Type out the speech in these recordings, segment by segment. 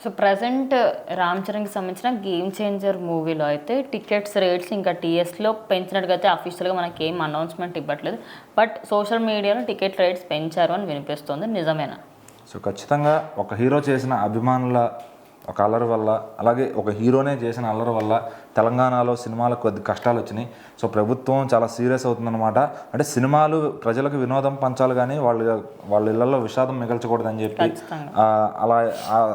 So present Ram చరణ్కి సంబంధించిన game changer మూవీలో అయితే టికెట్స్ రేట్స్ ఇంకా టీఎస్లో పెంచినట్టుగా అఫీషియల్గా మనకి ఏం అనౌన్స్మెంట్ ఇవ్వట్లేదు. బట్ సోషల్ మీడియాలో టికెట్ రేట్స్ పెంచారు అని వినిపిస్తుంది. నిజమేనా? సో ఖచ్చితంగా ఒక హీరో చేసిన అభిమానుల ఒక అల్లరి వల్ల, అలాగే ఒక హీరోనే చేసిన అల్లరి వల్ల తెలంగాణలో సినిమాలకు కొద్ది కష్టాలు వచ్చినాయి. సో ప్రభుత్వం చాలా సీరియస్ అవుతుందన్నమాట. అంటే సినిమాలు ప్రజలకు వినోదం పంచాలి కానీ వాళ్ళ ఇళ్లలో విషాదం మిగల్చకూడదని చెప్పి అలా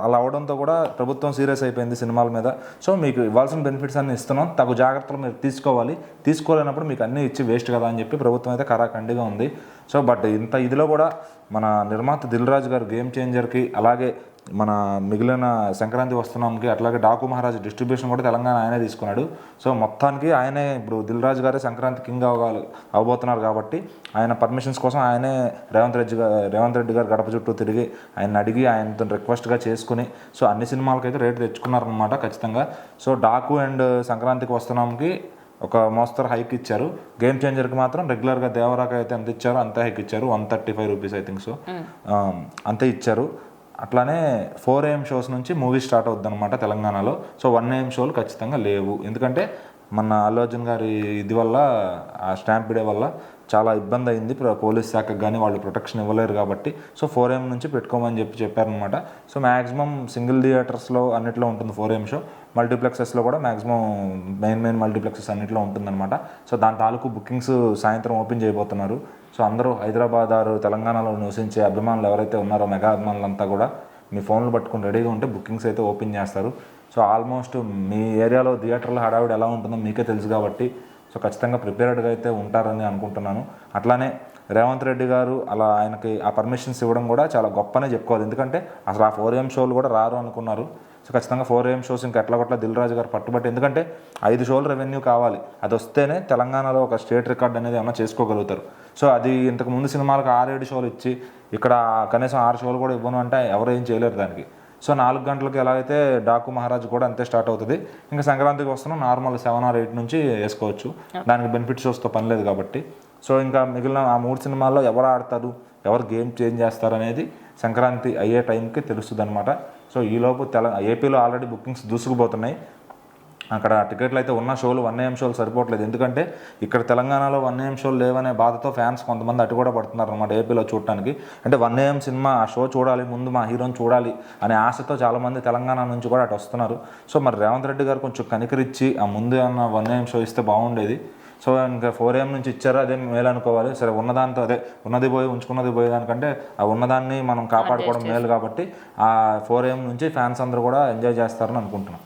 అలా అవడంతో కూడా ప్రభుత్వం సీరియస్ అయిపోయింది సినిమాల మీద. సో మీకు ఇవ్వాల్సిన బెనిఫిట్స్ అన్ని ఇస్తున్నాం, తగు జాగ్రత్తలు మీరు తీసుకోవాలి, తీసుకోలేనప్పుడు మీకు అన్నీ ఇచ్చి వేస్ట్ కదా అని చెప్పి ప్రభుత్వం అయితే కరాఖండిగా ఉంది. సో బట్ ఇంత ఇదిలో కూడా మన నిర్మాత దిల్ రాజు గారు గేమ్ చేంజర్కి, అలాగే మన మిగిలిన సంక్రాంతి వస్తున్నాంకి, అట్లాగే డాకు మహారాజ్ డిస్ట్రిబ్యూషన్ కూడా తెలంగాణ ఆయనే తీసుకున్నాడు. సో మొత్తానికి ఆయనే ఇప్పుడు దిల్ రాజు గారే సంక్రాంతి కింగ్ అవబోతున్నారు కాబట్టి ఆయన పర్మిషన్స్ కోసం ఆయనే రేవంత్ రెడ్డి గారు గడప చుట్టూ తిరిగి ఆయన అడిగి ఆయనతో రిక్వెస్ట్గా చేసుకుని సో అన్ని సినిమాలకైతే రేటు తెచ్చుకున్నారనమాట ఖచ్చితంగా. సో డాకు అండ్ సంక్రాంతికి వస్తున్నాంకి ఒక మోస్తరు హైక్ ఇచ్చారు. గేమ్ చేంజర్కి మాత్రం రెగ్యులర్గా దేవరాకి అయితే ఎంత ఇచ్చారో అంతే హైక్ ఇచ్చారు, 135 రూపీస్ ఐ థింక్. సో అంతే ఇచ్చారు. అట్లానే 4 AM షోస్ నుంచి మూవీ స్టార్ట్ అవుద్ది అనమాట తెలంగాణలో. సో 1 AM షోలు ఖచ్చితంగా లేవు, ఎందుకంటే మన అల్లు అర్జున్ గారి ఇది వల్ల, ఆ స్టాంపిడే వల్ల చాలా ఇబ్బంది అయింది పోలీస్ శాఖకు, కానీ వాళ్ళు ప్రొటెక్షన్ ఇవ్వలేరు కాబట్టి. సో 4 AM నుంచి పెట్టుకోమని చెప్పారనమాట. సో మ్యాక్సిమం సింగిల్ థియేటర్స్లో అన్నిట్లో ఉంటుంది 4 AM షో, మల్టీప్లెక్సెస్లో కూడా మ్యాక్సిమం మెయిన్ మల్టీప్లెక్సెస్ అన్నిట్లో ఉంటుందన్నమాట. సో దాని తాలూకు బుకింగ్స్ సాయంత్రం ఓపెన్ చేయబోతున్నారు. సో అందరూ హైదరాబాద్ తెలంగాణలో నివసించే అభిమానులు ఎవరైతే ఉన్నారో, మెగా అభిమానులంతా కూడా మీ ఫోన్లు పట్టుకుని రెడీగా ఉంటే బుకింగ్స్ అయితే ఓపెన్ చేస్తారు. సో ఆల్మోస్ట్ మీ ఏరియాలో థియేటర్లో హడావిడి ఎలా ఉంటుందో మీకే తెలుసు కాబట్టి సో ఖచ్చితంగా ప్రిపేర్డ్గా అయితే ఉంటారని అనుకుంటున్నాను. అట్లానే రేవంత్ రెడ్డి గారు అలా ఆయనకి ఆ పర్మిషన్స్ ఇవ్వడం కూడా చాలా గొప్పనే చెప్పుకోవాలి, ఎందుకంటే అసలు ఆ 4 AM షోలు కూడా రారు అనుకున్నారు. సో ఖచ్చితంగా 4 AM షోస్ ఇంకా ఎట్లా దిల్ రాజు గారు పట్టుబట్టి, ఎందుకంటే 5 షోలు రెవెన్యూ కావాలి, అది వస్తేనే తెలంగాణలో ఒక స్టేట్ రికార్డ్ అనేది ఏమైనా చేసుకోగలుగుతారు. సో అది ఇంతకు ముందు సినిమాలకు 6-7 షోలు ఇచ్చి ఇక్కడ కనీసం 6 షోలు కూడా ఇవ్వను అంటే ఎవరు ఏం చేయలేరు దానికి. సో 4 గంటలకు ఎలా అయితే డాకు మహారాజ్ కూడా అంతే స్టార్ట్ అవుతుంది. ఇంకా సంక్రాంతికి వస్తున్నాం నార్మల్ 7 or 8 నుంచి వేసుకోవచ్చు, దానికి బెనిఫిట్ షోస్తో పని లేదు కాబట్టి. సో ఇంకా మిగిలిన ఆ 3 సినిమాల్లో ఎవరు ఆడతారు, ఎవరు గేమ్ చేంజ్ చేస్తారు అనేది సంక్రాంతి అయ్యే టైంకి తెలుస్తుంది అనమాట. సో ఈలోపు ఏపీలో ఆల్రెడీ బుకింగ్స్ దూసుకుపోతున్నాయి. అక్కడ టికెట్లు అయితే ఉన్న షోలు 1 AM షోలు సరిపోవట్లేదు, ఎందుకంటే ఇక్కడ తెలంగాణలో 1 AM షోలు లేవనే బాధతో ఫ్యాన్స్ కొంతమంది అటు కూడా పడుతున్నారు అనమాట ఏపీలో చూడటానికి. అంటే 1 AM సినిమా ఆ షో చూడాలి, ముందు మా హీరోని చూడాలి అనే ఆశతో చాలామంది తెలంగాణ నుంచి కూడా అటు వస్తున్నారు. సో మరి రేవంత్ రెడ్డి గారు కొంచెం కనికరించి ఆ ముందు ఏమన్నా 1 AM షో ఇస్తే బాగుండేది. సో ఇంకా 4 AM నుంచి ఇచ్చారో అదే మేలు అనుకోవాలి. సరే ఉన్నదాంతో అదే ఉన్నది పోయి ఉంచుకున్నది పోయే దానికంటే ఆ ఉన్నదాన్ని మనం కాపాడుకోవడం మేలు కాబట్టి ఆ 4 AM నుంచి ఫ్యాన్స్ అందరూ కూడా ఎంజాయ్ చేస్తారని అనుకుంటున్నాం.